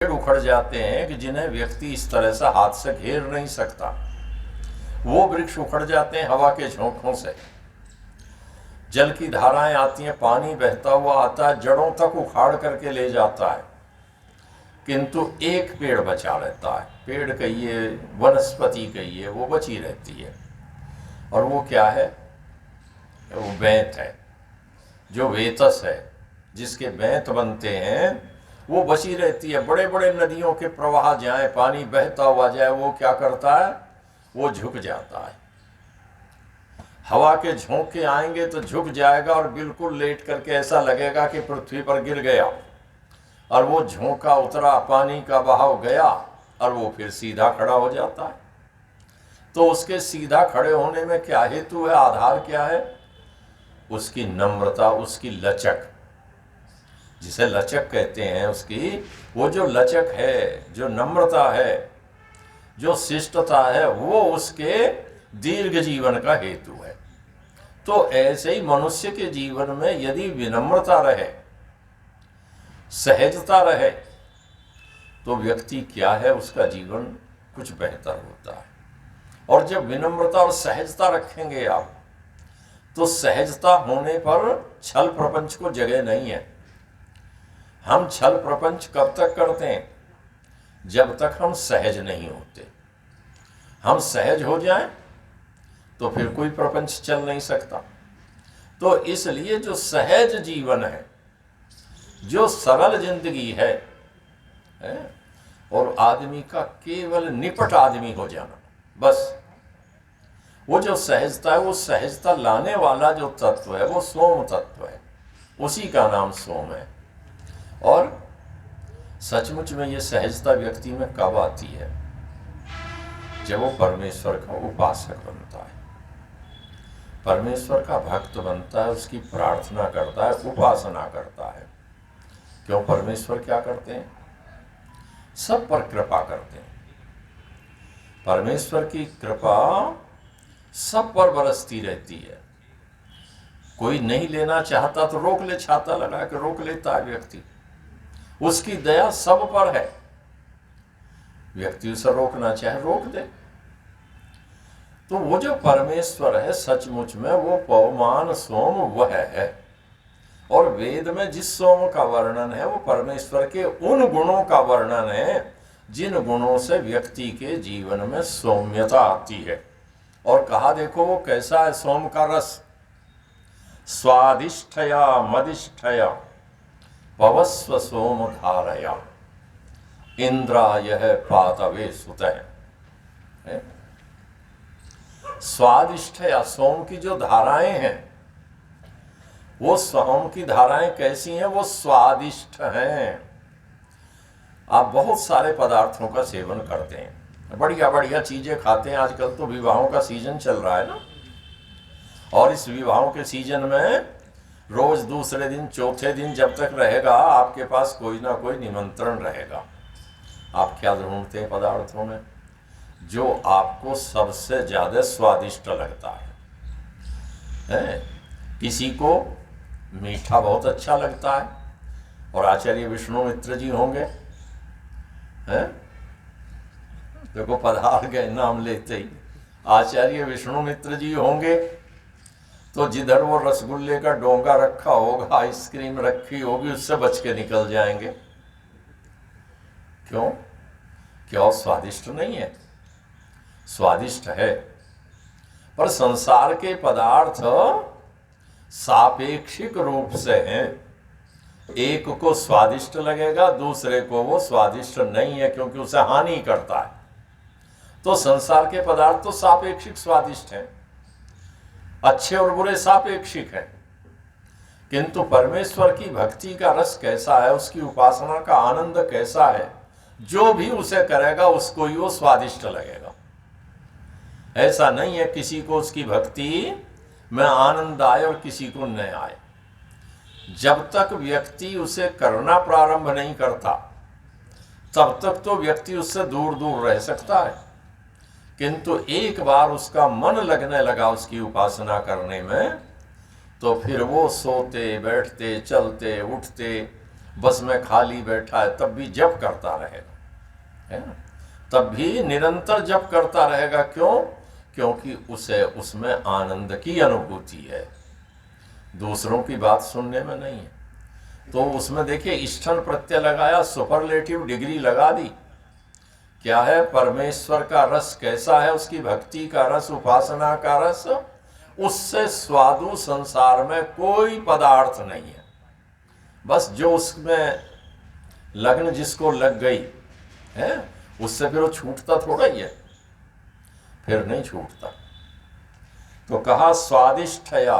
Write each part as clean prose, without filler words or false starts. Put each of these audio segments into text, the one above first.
पेड़ उखड़ जाते हैं कि जिन्हें व्यक्ति इस तरह से हाथ से घेर नहीं सकता। वो वृक्ष उखड़ जाते हैं हवा के झोंकों से। जल की धाराएं आती हैं, पानी बहता हुआ आता है, जड़ों तक उखाड़ करके ले जाता है, किंतु एक पेड़ बचा रहता है। पेड़ कहिए, वनस्पति कहिए, वो बची रहती है। और वो क्या है? वो बेंत है, जो वेतस है, जिसके बेंत बनते हैं, वो बची रहती है। बड़े बड़े नदियों के प्रवाह जाए, पानी बहता हुआ जाए, वो क्या करता है? वो झुक जाता है। हवा के झोंके आएंगे तो झुक जाएगा और बिल्कुल लेट करके ऐसा लगेगा कि पृथ्वी पर गिर गया। और वो झोंका उतरा, पानी का बहाव गया और वो फिर सीधा खड़ा हो जाता है। तो उसके सीधा खड़े होने में क्या हेतु है, आधार क्या है? उसकी नम्रता, उसकी लचक, जिसे लचक कहते हैं, उसकी वो जो लचक है, जो नम्रता है, जो शिष्टता है, वो उसके दीर्घ जीवन का हेतु है। तो ऐसे ही मनुष्य के जीवन में यदि विनम्रता रहे, सहजता रहे, तो व्यक्ति क्या है, उसका जीवन कुछ बेहतर होता है। और जब विनम्रता और सहजता रखेंगे आप, तो सहजता होने पर छल प्रपंच को जगह नहीं है। हम छल प्रपंच कब तक करते हैं? जब तक हम सहज नहीं होते। हम सहज हो जाएं तो फिर कोई प्रपंच चल नहीं सकता। तो इसलिए जो सहज जीवन है, जो सरल जिंदगी है, और आदमी का केवल निपट आदमी हो जाना, बस वो जो सहजता है, वो सहजता लाने वाला जो तत्व है, वो सोम तत्व है। उसी का नाम सोम है। और सचमुच में ये सहजता व्यक्ति में कब आती है? जब वो परमेश्वर का उपासक बनता है, परमेश्वर का भक्त बनता है, उसकी प्रार्थना करता है, उपासना करता है। क्यों? परमेश्वर क्या करते हैं? सब पर कृपा करते हैं। परमेश्वर की कृपा सब पर बरसती रहती है। कोई नहीं लेना चाहता तो रोक ले, छाता लगा के रोक लेता है व्यक्ति। उसकी दया सब पर है। व्यक्ति उसे रोकना चाहे रोक दे। तो वो जो परमेश्वर है, सचमुच में वो पवमान सोम वह है। और वेद में जिस सोम का वर्णन है, वो परमेश्वर के उन गुणों का वर्णन है जिन गुणों से व्यक्ति के जीवन में सौम्यता आती है। और कहा देखो वो कैसा है सोम का रस? स्वादिष्ठया मदिष्ठया पवस्व सोम धारया इंद्राय पातवे सुतः। स्वादिष्ट या सोम की जो धाराएं हैं, वो सोम की धाराएं कैसी हैं? वो स्वादिष्ट हैं। आप बहुत सारे पदार्थों का सेवन करते हैं, बढ़िया बढ़िया चीजें खाते हैं। आजकल तो विवाहों का सीजन चल रहा है ना, और इस विवाहों के सीजन में रोज दूसरे दिन, चौथे दिन जब तक रहेगा, आपके पास कोई ना कोई निमंत्रण रहेगा। आप क्या ढूंढते हैं पदार्थों में? जो आपको सबसे ज्यादा स्वादिष्ट लगता है। किसी को मीठा बहुत अच्छा लगता है, और आचार्य विष्णु मित्र जी होंगे, हैं? देखो पधार गए नाम लेते ही। आचार्य विष्णु मित्र जी होंगे तो जिधर वो रसगुल्ले का डोंगा रखा होगा, आइसक्रीम रखी होगी, उससे बच के निकल जाएंगे। क्यों? क्या स्वादिष्ट नहीं है? स्वादिष्ट है, पर संसार के पदार्थ सापेक्षिक रूप से हैं। एक को स्वादिष्ट लगेगा, दूसरे को वो स्वादिष्ट नहीं है, क्योंकि उसे हानि करता है। तो संसार के पदार्थ तो सापेक्षिक स्वादिष्ट हैं, अच्छे और बुरे सापेक्षिक हैं। किंतु परमेश्वर की भक्ति का रस कैसा है, उसकी उपासना का आनंद कैसा है, जो भी उसे करेगा उसको ही वो स्वादिष्ट लगेगा। ऐसा नहीं है किसी को उसकी भक्ति में आनंद आए और किसी को न आए। जब तक व्यक्ति उसे करना प्रारंभ नहीं करता, तब तक तो व्यक्ति उससे दूर दूर रह सकता है। किंतु एक बार उसका मन लगने लगा उसकी उपासना करने में, तो फिर वो सोते बैठते, चलते उठते, बस में खाली बैठा है तब भी जप करता रहेगा, है ना, तब भी निरंतर जप करता रहेगा। क्यों? क्योंकि उसे उसमें आनंद की अनुभूति है, दूसरों की बात सुनने में नहीं है। तो उसमें देखिए इष्टन प्रत्यय लगाया, सुपरलेटिव डिग्री लगा दी। क्या है? परमेश्वर का रस कैसा है, उसकी भक्ति का रस, उपासना का रस, उससे स्वादु संसार में कोई पदार्थ नहीं है। बस जो उसमें लगन जिसको लग गई है, उससे फिर वो छूटता थोड़ा ही है, फिर नहीं छूटता। तो कहा स्वादिष्ठया,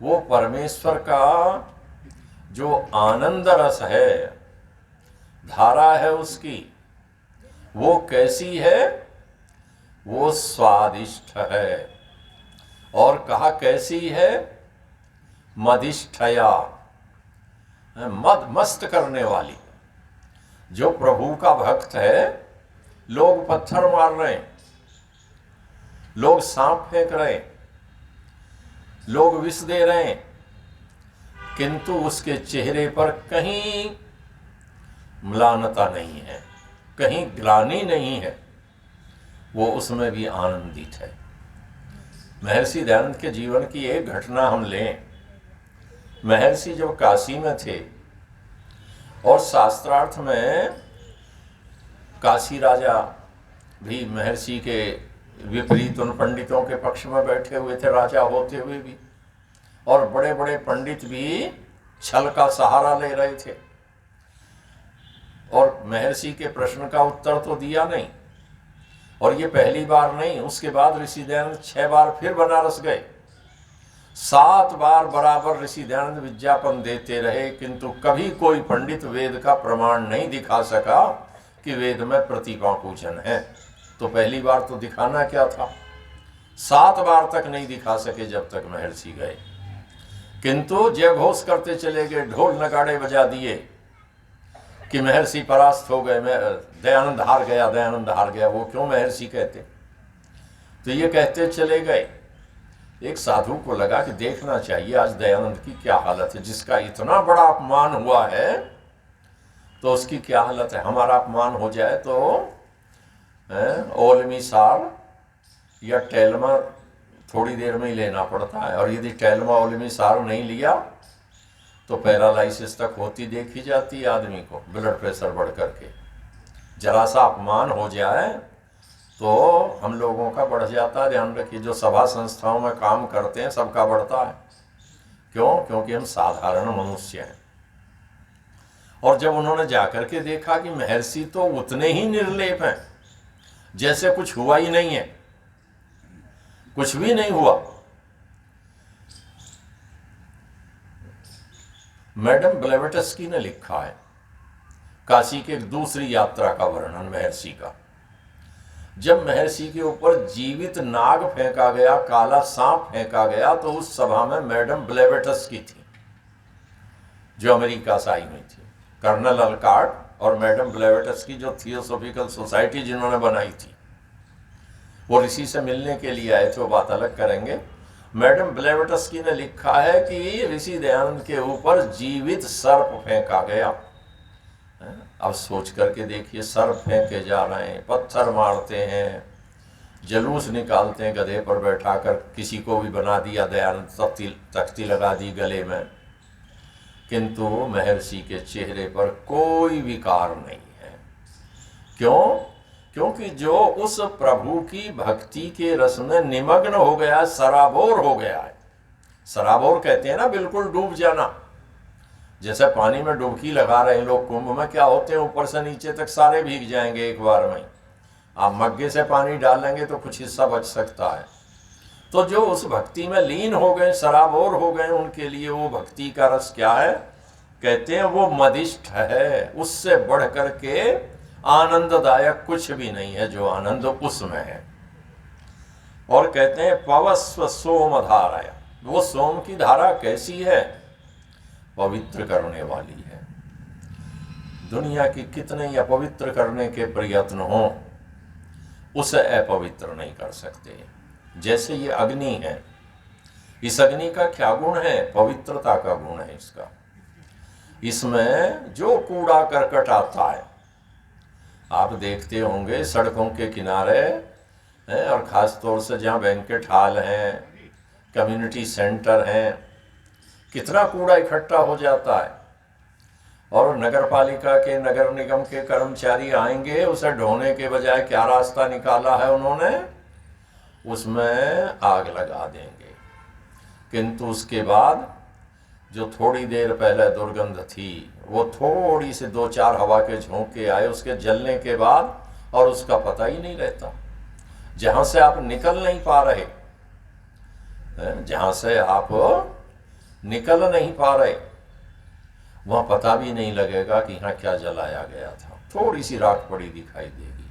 वो परमेश्वर का जो आनंद रस है, धारा है उसकी, वो कैसी है? वो स्वादिष्ठ है। और कहा कैसी है? मदिष्ठया, मद मस्त करने वाली। जो प्रभु का भक्त है, लोग पत्थर मार रहे हैं, लोग सांप फेंक रहे हैं, लोग विष दे रहे हैं, किंतु उसके चेहरे पर कहीं म्लानता नहीं है, कहीं ग्लानि नहीं है, वो उसमें भी आनंदित है। महर्षि दयानंद के जीवन की एक घटना हम लें। महर्षि जब काशी में थे और शास्त्रार्थ में काशी राजा भी महर्षि के विपरीत उन पंडितों के पक्ष में बैठे हुए थे, राजा होते हुए भी, और बड़े बड़े पंडित भी छल का सहारा ले रहे थे, और महर्षि के प्रश्न का उत्तर तो दिया नहीं। और ये पहली बार नहीं, उसके बाद ऋषि दयानंद 6 बार फिर बनारस गए, 7 बार बराबर ऋषि दयानंद विज्ञापन देते रहे, किंतु कभी कोई पंडित वेद का प्रमाण नहीं दिखा सका कि वेद में प्रतिमा पूजन है। तो पहली बार तो दिखाना क्या था, 7 बार तक नहीं दिखा सके जब तक महर्षि गए। किंतु जय घोष करते चले गए, ढोल नगाड़े बजा दिए कि महर्षि परास्त हो गए, दयानंद हार गया, दयानंद हार गया। वो क्यों महर्षि कहते? तो ये कहते चले गए। एक साधु को लगा कि देखना चाहिए आज दयानंद की क्या हालत है, जिसका इतना बड़ा अपमान हुआ है तो उसकी क्या हालत है। हमारा अपमान हो जाए तो ओलमी सार या टेलमा थोड़ी देर में ही लेना पड़ता है, और यदि टेलमा ओलमी सार नहीं लिया तो पैरालाइसिस तक होती देखी जाती है आदमी को, ब्लड प्रेशर बढ़ करके। जरा सा अपमान हो जाए तो हम लोगों का बढ़ जाता है। ध्यान रखिए, जो सभा संस्थाओं में काम करते हैं सबका बढ़ता है। क्यों? क्योंकि हम साधारण मनुष्य हैं। और जब उन्होंने जाकर के देखा कि महर्षि तो उतने ही निर्लेप हैं जैसे कुछ हुआ ही नहीं है, कुछ भी नहीं हुआ। मैडम ब्लेवेटस्की ने लिखा है काशी के एक दूसरी यात्रा का वर्णन महर्षि का। जब महर्षि के ऊपर जीवित नाग फेंका गया, काला सांप फेंका गया, तो उस सभा में मैडम ब्लेवेटस्की थी जो अमेरिका से आई हुई थी। कर्नल अलकार्ट और मैडम ब्लेवेटस्की जो थियोसॉफिकल सोसाइटी जिन्होंने बनाई थी, वो ऋषि से मिलने के लिए आए थे, वो बात अलग करेंगे। मैडम ब्लेवेटस्की ने लिखा है कि ऋषि दयानंद के ऊपर जीवित सर्प फेंका गया। अब सोच करके देखिए, सर्प फेंके जा रहे हैं, पत्थर मारते हैं, जलूस निकालते हैं, गधे पर बैठा कर किसी को भी बना दिया दयानंद, तख्ती लगा दी गले में, किंतु महर्षि के चेहरे पर कोई विकार नहीं है। क्यों? क्योंकि जो उस प्रभु की भक्ति के रस में निमग्न हो गया, सराबोर हो गया है। सराबोर कहते हैं ना, बिल्कुल डूब जाना। जैसे पानी में डुबकी लगा रहे हैं लोग कुंभ में, क्या होते हैं ऊपर से नीचे तक सारे भीग जाएंगे एक बार में। आप मग्गे से पानी डालेंगे तो कुछ हिस्सा बच सकता है। तो जो उस भक्ति में लीन हो गए, सराबोर हो गए, उनके लिए वो भक्ति का रस क्या है? कहते हैं वो मदिष्ठ है। उससे बढ़ करके आनंददायक कुछ भी नहीं है जो आनंद उसमें है। और कहते हैं पवस्व सोम धाराया, वो सोम की धारा कैसी है? पवित्र करने वाली है। दुनिया की कितने ही अपवित्र करने के प्रयत्न हो, उसे अपवित्र नहीं कर सकते। जैसे ये अग्नि है, इस अग्नि का क्या गुण है? पवित्रता का गुण है इसका। इसमें जो कूड़ा करकट आता है, आप देखते होंगे सड़कों के किनारे हैं, और ख़ास तौर से जहाँ बैंकेट हॉल हैं, कम्युनिटी सेंटर हैं, कितना कूड़ा इकट्ठा हो जाता है। और नगर पालिका के, नगर निगम के कर्मचारी आएंगे, उसे ढोने के बजाय क्या रास्ता निकाला है उन्होंने, उसमें आग लगा देंगे। किंतु उसके बाद जो थोड़ी देर पहले दुर्गंध थी, वो थोड़ी सी 2-4 हवा के झोंके आए उसके जलने के बाद, और उसका पता ही नहीं रहता। जहाँ से आप निकल नहीं पा रहे, जहाँ से आप निकल नहीं पा रहे, वहाँ पता भी नहीं लगेगा कि यहाँ क्या जलाया गया था, थोड़ी सी राख पड़ी दिखाई देगी।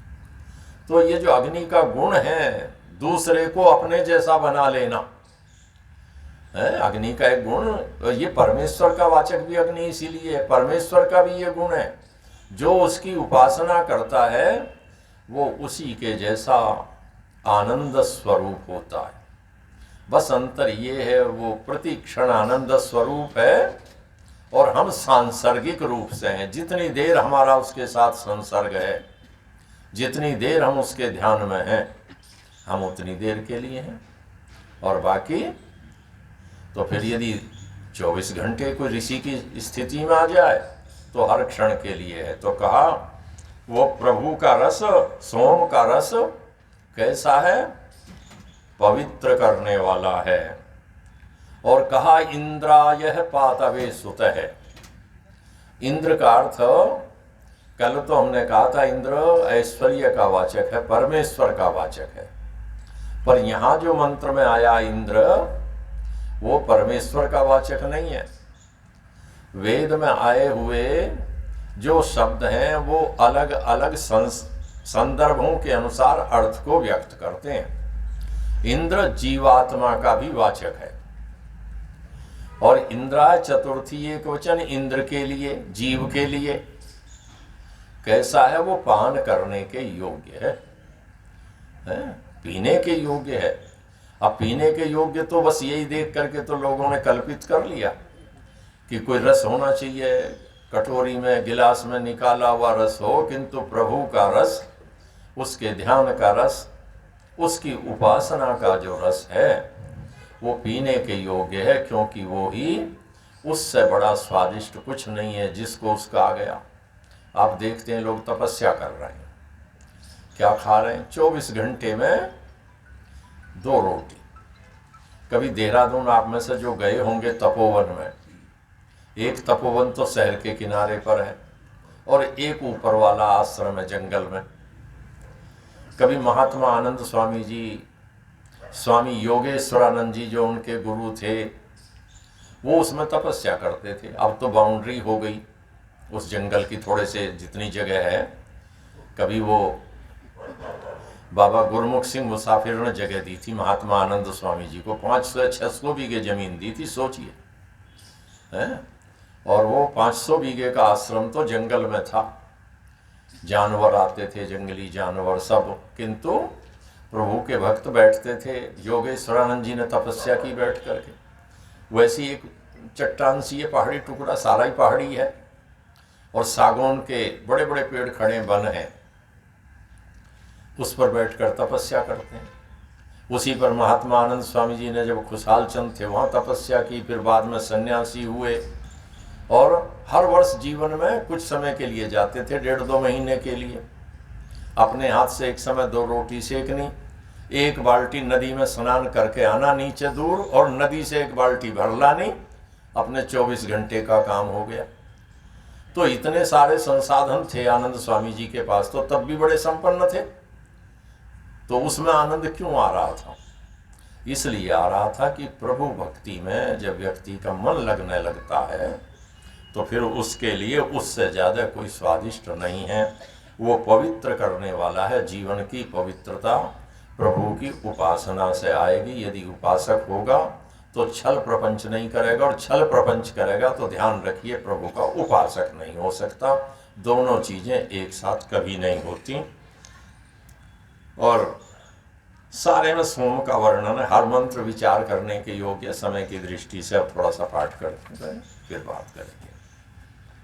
तो ये जो अग्नि का गुण है, दूसरे को अपने जैसा बना लेना है, अग्नि का एक गुण। ये परमेश्वर का वाचक भी अग्नि इसीलिए है, परमेश्वर का भी ये गुण है। जो उसकी उपासना करता है वो उसी के जैसा आनंद स्वरूप होता है। बस अंतर ये है, वो प्रतिक्षण आनंद स्वरूप है और हम सांसर्गिक रूप से हैं। जितनी देर हमारा उसके साथ संसर्ग है, जितनी देर हम उसके ध्यान में हैं, हम उतनी देर के लिए हैं। और बाकी तो फिर यदि 24 घंटे कोई ऋषि की स्थिति में आ जाए तो हर क्षण के लिए है। तो कहा वो प्रभु का रस, सोम का रस कैसा है, पवित्र करने वाला है। और कहा इंद्राय पातवे सुत है। इंद्र का अर्थ, कल तो हमने कहा था इंद्र ऐश्वर्य का वाचक है, परमेश्वर का वाचक है, पर यहां जो मंत्र में आया इंद्र, वो परमेश्वर का वाचक नहीं है। वेद में आए हुए जो शब्द हैं वो अलग अलग संदर्भों के अनुसार अर्थ को व्यक्त करते हैं। इंद्र जीवात्मा का भी वाचक है, और इंद्रा चतुर्थी एक वचन इंद्र के लिए, जीव के लिए। कैसा है, वो पान करने के योग्य है, पीने के योग्य है। अब पीने के योग्य तो बस यही देख करके तो लोगों ने कल्पित कर लिया कि कोई रस होना चाहिए, कटोरी में गिलास में निकाला हुआ रस हो, किंतु प्रभु का रस, उसके ध्यान का रस, उसकी उपासना का जो रस है वो पीने के योग्य है, क्योंकि वो ही, उससे बड़ा स्वादिष्ट कुछ नहीं है जिसको उसका आ गया। आप देखते हैं लोग तपस्या कर रहे हैं, क्या खा रहे हैं, 24 घंटे में 2 रोटी। कभी देहरादून आप में से जो गए होंगे तपोवन में, एक तपोवन तो शहर के किनारे पर है और एक ऊपर वाला आश्रम है जंगल में। कभी महात्मा आनंद स्वामी जी, स्वामी योगेश्वरानंद जी जो उनके गुरु थे, वो उसमें तपस्या करते थे। अब तो बाउंड्री हो गई उस जंगल की, थोड़े से जितनी जगह है। कभी वो बाबा गुरमुख सिंह मुसाफिर ने जगह दी थी महात्मा आनंद स्वामी जी को, 500-600 बीघे जमीन दी थी, सोचिए हैं। और वो 500 बीघे का आश्रम तो जंगल में था, जानवर आते थे, जंगली जानवर सब, किंतु प्रभु के भक्त बैठते थे। योगेश्वरानंद जी ने तपस्या की बैठ करके। वैसी एक चट्टान सी है, पहाड़ी टुकड़ा, सारा ही पहाड़ी है, और सागौन के बड़े बड़े पेड़ खड़े वन हैं, उस पर बैठकर तपस्या करते हैं। उसी पर महात्मा आनंद स्वामी जी ने, जब खुशहाल चंद थे, वहाँ तपस्या की, फिर बाद में सन्यासी हुए, और हर वर्ष जीवन में कुछ समय के लिए जाते थे, 1.5-2 महीने के लिए। अपने हाथ से एक समय 2 रोटी सेकनी, 1 बाल्टी नदी में स्नान करके आना नीचे दूर, और नदी से 1 बाल्टी भर लानी, अपने 24 घंटे का काम हो गया। तो इतने सारे संसाधन थे आनंद स्वामी जी के पास, तो तब भी बड़े संपन्न थे। तो उसमें आनंद क्यों आ रहा था? इसलिए आ रहा था कि प्रभु भक्ति में जब व्यक्ति का मन लगने लगता है तो फिर उसके लिए उससे ज़्यादा कोई स्वादिष्ट नहीं है। वो पवित्र करने वाला है। जीवन की पवित्रता प्रभु की उपासना से आएगी। यदि उपासक होगा तो छल प्रपंच नहीं करेगा, और छल प्रपंच करेगा तो ध्यान रखिए प्रभु का उपासक नहीं हो सकता। दोनों चीज़ें एक साथ कभी नहीं होती। और सारे में सोम का वर्णन है, हर मंत्र विचार करने के योग्य। समय की दृष्टि से अब थोड़ा सा पाठ करते हैं, फिर बात करेंगे।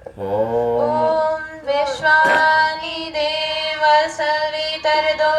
ओम ॐ विश्वानि देव सवितर्दो